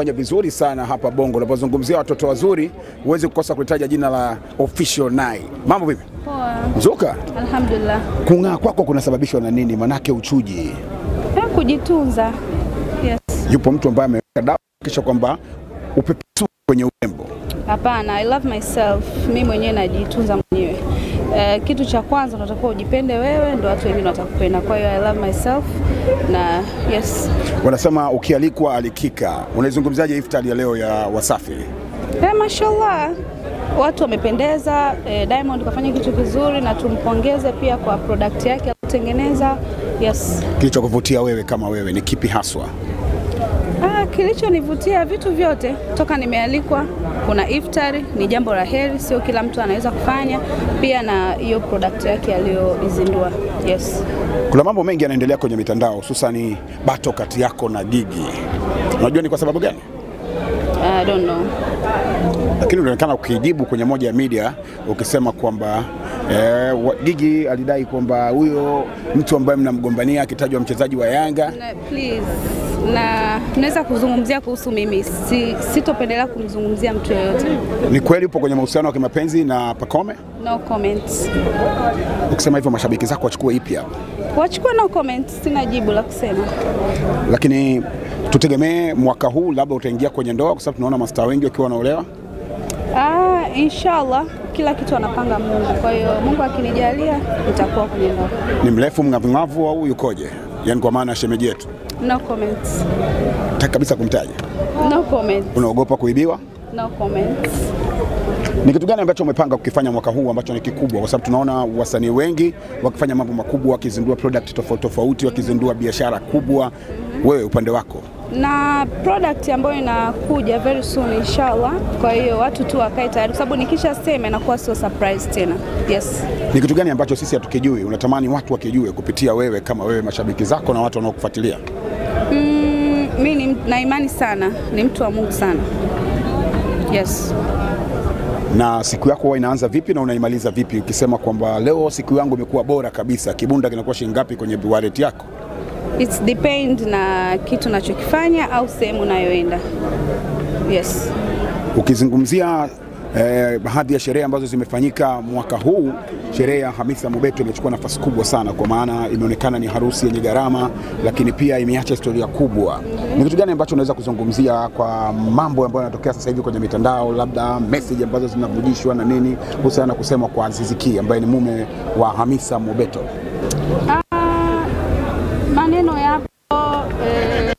Fanya vizuri sana hapa Bongo. Unapozungumzia watoto wazuri, huwezi kukosa kulitaja jina la Official Nai. Mambo vipi? Poa. Mzuka? Alhamdulillah. Kung'aa kwako kunasababishwa na nini? Manake uchuji. Kujitunza. Yes. Yupo mtu ambaye ameweka dawa kisha kwamba upepesu kwenye urembo. Hapana, I love myself. Mimi mwenyewe najitunza mwenyewe. Kitu cha kwanza unatakiwa ujipende wewe, ndio watu wengine watakupenda. Kwa hiyo I love myself na yes. Wanasema ukialikwa alikika. Unaizungumzaje iftari ya leo ya Wasafi? Mashallah. Watu wamependeza, Diamond kafanya kitu kizuri na tumpongeze pia kwa product yake aliyotengeneza. Yes. Kilichokuvutia wewe kama wewe ni kipi haswa? Kilichonivutia vitu vyote toka nimealikwa, kuna iftari ni jambo la heri, sio kila mtu anaweza kufanya, pia na hiyo product yake aliyoizindua. Yes. Kuna mambo mengi yanaendelea kwenye mitandao, hususan bato kati yako na Gigi. Unajua ni kwa sababu gani? I don't know. Lakini unaonekana ukijibu kwenye moja ya media ukisema kwamba Gigi alidai kwamba huyo mtu ambaye mnamgombania akitajwa mchezaji wa Yanga. Please. Na tunaweza kuzungumzia kuhusu mimi. Sitopendelea kumzungumzia mtu yeyote. Ni kweli upo kwenye mahusiano ya kimapenzi na Pacome? No comments. Ukisema hivyo mashabiki zako wachukue ipi hapo? Wachukue no comments, sina jibu la kusema. Lakini tutegemee mwaka huu labda utaingia kwenye ndoa kwa sababu tunaona mastaa wengi wakiwa wanaolewa? Inshallah kila kitu anapanga Mungu. Kwa hiyo Mungu akinijalia nitakuwa kwenye ndoa. Ni mrefu mng'avu au yukoje? Yaani kwa maana shemeji yetu. No comments. Nataka kabisa kumtaja. No comments. Unaogopa kuibiwa? No comments. Ni kitu gani ambacho umepanga kukifanya mwaka huu ambacho ni kikubwa? Kwa sababu tunaona wasanii wengi wakifanya mambo makubwa, wakizindua product tofauti tofauti, wakizindua biashara kubwa. Wewe upande wako? Na product ambayo inakuja very soon inshallah. Kwa hiyo watu tu wakae tayari kwa sababu nikisha sema inakuwa sio surprise tena. Yes. Ni kitu gani ambacho sisi hatukijui unatamani watu wakijue kupitia wewe kama wewe, mashabiki zako na watu wanaokufuatilia? Mimi na imani sana, ni mtu wa Mungu sana. Yes. Na siku yako huwa inaanza vipi na unaimaliza vipi? Ukisema kwamba leo siku yangu imekuwa bora kabisa, kibunda kinakuwa shilingi ngapi kwenye wallet yako? It depend na kitu nachokifanya au sehemu nayoenda. Yes. Ukizungumzia baadhi ya sherehe ambazo zimefanyika mwaka huu, sherehe ya Hamisa Mobeto imechukua nafasi kubwa sana kwa maana imeonekana ni harusi yenye gharama, lakini pia imeacha historia kubwa. Ni kitu gani ambacho unaweza kuzungumzia kwa mambo ambayo yanatokea sasa hivi kwenye mitandao, labda message ambazo zinavujishwa na nini kuhusiana na kusema kwa Aziz Ki ambaye ni mume wa Hamisa Mobeto? Maneno yapo,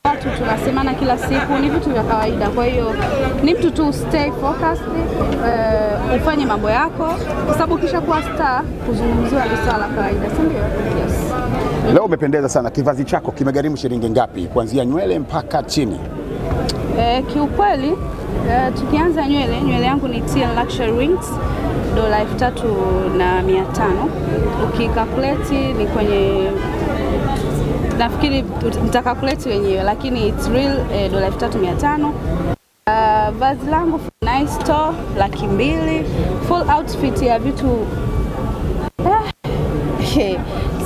watu tunasemana kila siku, ni vitu vya kawaida. Kwa hiyo ni mtu tu stay focused, ufanye mambo yako kwa sababu kisha kuwa star kuzungumziwa ni swala kawaida, si ndio? Yes. Leo umependeza sana. Kivazi chako kimegharimu shilingi ngapi kuanzia nywele mpaka chini? Kiukweli tukianza nywele yangu ni TN Luxury Wings $3,500. Ukikalkulate ni kwenye, nafikiri nitakalkulate wenyewe lakini it's real $3,500. Vazi langu nice store $200,000. Full outfit ya vitu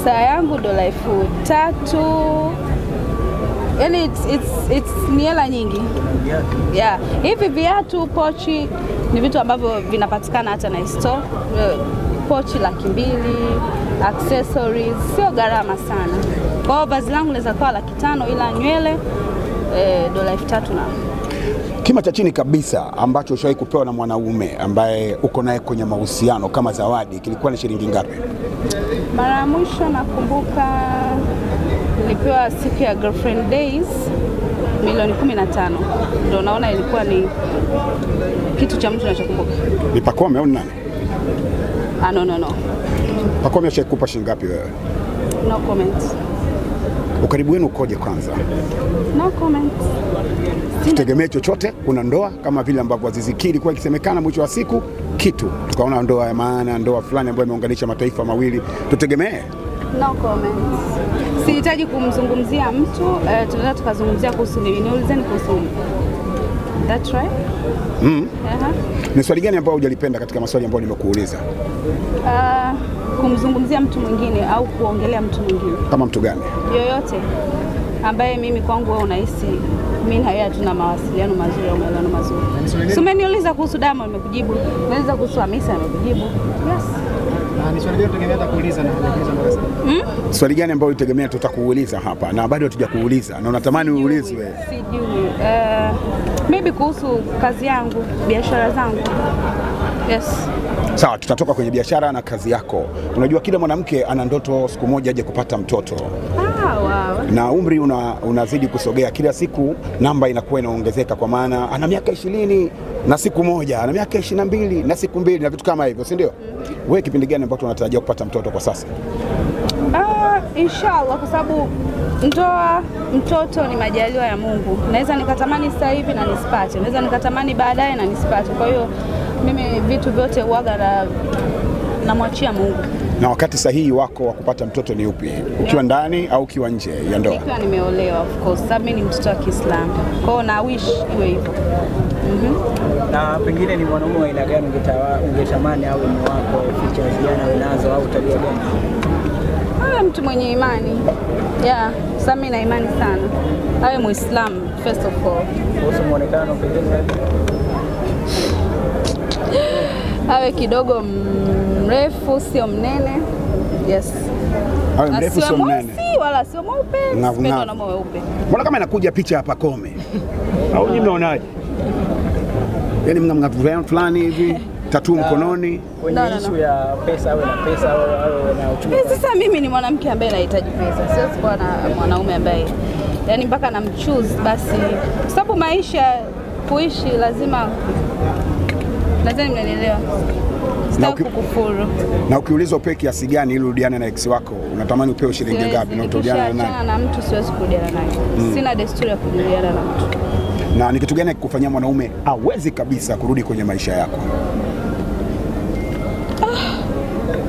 saa yangu $3,000. Yani it's ni hela nyingi. Yeah. Hivi viatu, pochi ni vitu ambavyo vinapatikana hata na store. Pochi $200,000, accessories sio gharama sana. Kwa hiyo vazi langu linaweza kuwa $500,000 ila nywele $3,000 na. Kima cha chini kabisa ambacho ushawahi kupewa na mwanaume ambaye uko naye kwenye mahusiano kama zawadi kilikuwa ni shilingi ngapi? Mara ya mwisho nakumbuka nilipewa siku ya girlfriend days $15,000. Ndio naona ilikuwa ni kitu cha mtu ninachokumbuka. Ni Pacome au nani? No. Pacome ashakupa shilingi ngapi wewe? No comments. Ukaribu wenu ukoje kwanza? No comments. Tutegemee chochote? Kuna ndoa kama vile ambavyo Aziz Ki ilikuwa ikisemekana mwisho wa siku kitu tukaona ndoa ya maana, ndoa fulani ambayo imeunganisha mataifa mawili, tutegemee? No comments. Sihitaji kumzungumzia mtu, tunaweza tukazungumzia kuhusu mimi. Niulizeni kuhusu mimi. That's right? Ni swali gani ambalo hujalipenda katika maswali ambayo nimekuuliza? Kumzungumzia mtu mwingine au kuongelea mtu mwingine. Kama mtu gani? Yoyote. ambaye mimi kwangu wewe unahisi mimi na yeye hatuna mawasiliano mazuri au maelewano mazuri. So umeniuliza kuhusu Diamond nimekujibu. Umeniuliza kuhusu Hamisa nimekujibu. Yes. Ni swali gani tutegemea kuuliza na kuuliza mpaka sasa? Swali gani ambalo utegemea tutakuuliza hapa na bado hatujakuuliza na unatamani uulizwe? Sijui. Maybe kuhusu kazi yangu, biashara zangu. Yes. Sawa, tutatoka kwenye biashara na kazi yako. Unajua kila mwanamke ana ndoto siku moja aje kupata mtoto. Wow. Na umri unazidi kusogea kila siku, namba inakuwa inaongezeka kwa maana ana miaka 20 na siku moja, ana miaka 22 na siku 2 na vitu kama hivyo, si ndio? Wewe kipindi gani ambacho unatarajia kupata mtoto kwa sasa? Inshallah, kwa sababu mtoto ni majaliwa ya Mungu. Naweza nikatamani sasa hivi na nisipate. Naweza nikatamani baadaye na nisipate. Kwa hiyo mimi vitu vyote huaga namwachia Mungu. Na wakati sahihi wako wa kupata mtoto ni upi? Ukiwa ndani au ukiwa nje ya ndoa? Nikiwa nimeolewa, of course. Sababu mimi ni mtoto wa Kiislamu. Kwa hiyo na wish iwe hivyo. Na pengine ni mwanaume wa aina gani ungetamani awe ni wako, features gani unazo au tabia gani? Mtu mwenye imani. Yeah, sasa mimi na imani sana. Awe Muislamu first of all. Kuhusu muonekano pengine awe kidogo mrefu, sio mnene. Yes. Awe mrefu sio mnene. Wala sio mweupe. Sipendi na mweupe. Mbona kama inakuja picha hapa Kome? Au nyinyi mnaonaje? Yaani mnamng'avu fulani hivi, tattoo mkononi. Kwenye issue ya pesa au na pesa au na uchumi. Sasa mimi ni mwanamke ambaye anahitaji pesa. Siwezi kuwa na mwanaume ambaye yani mpaka namchoose basi. Kwa sababu maisha kuishi lazima mnanielewa. Sitaki kukufuru. Na ukiulizwa upe kiasi gani ili urudiane na ex wako, unatamani upewe shilingi ngapi na urudiane naye? Na mtu siwezi kurudiana naye. Sina desturi ya kurudiana na mtu. Na ni kitu gani kukufanyia mwanaume hawezi kabisa kurudi kwenye maisha yako?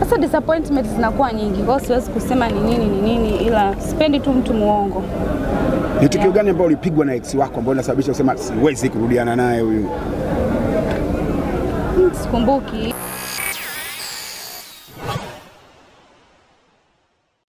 Sasa disappointment zinakuwa nyingi. Kwa hiyo siwezi kusema ni nini ila sipendi tu mtu muongo. Ni tukio gani ambalo ulipigwa na ex wako ambalo linasababisha usema siwezi kurudiana naye huyu? Sikumbuki.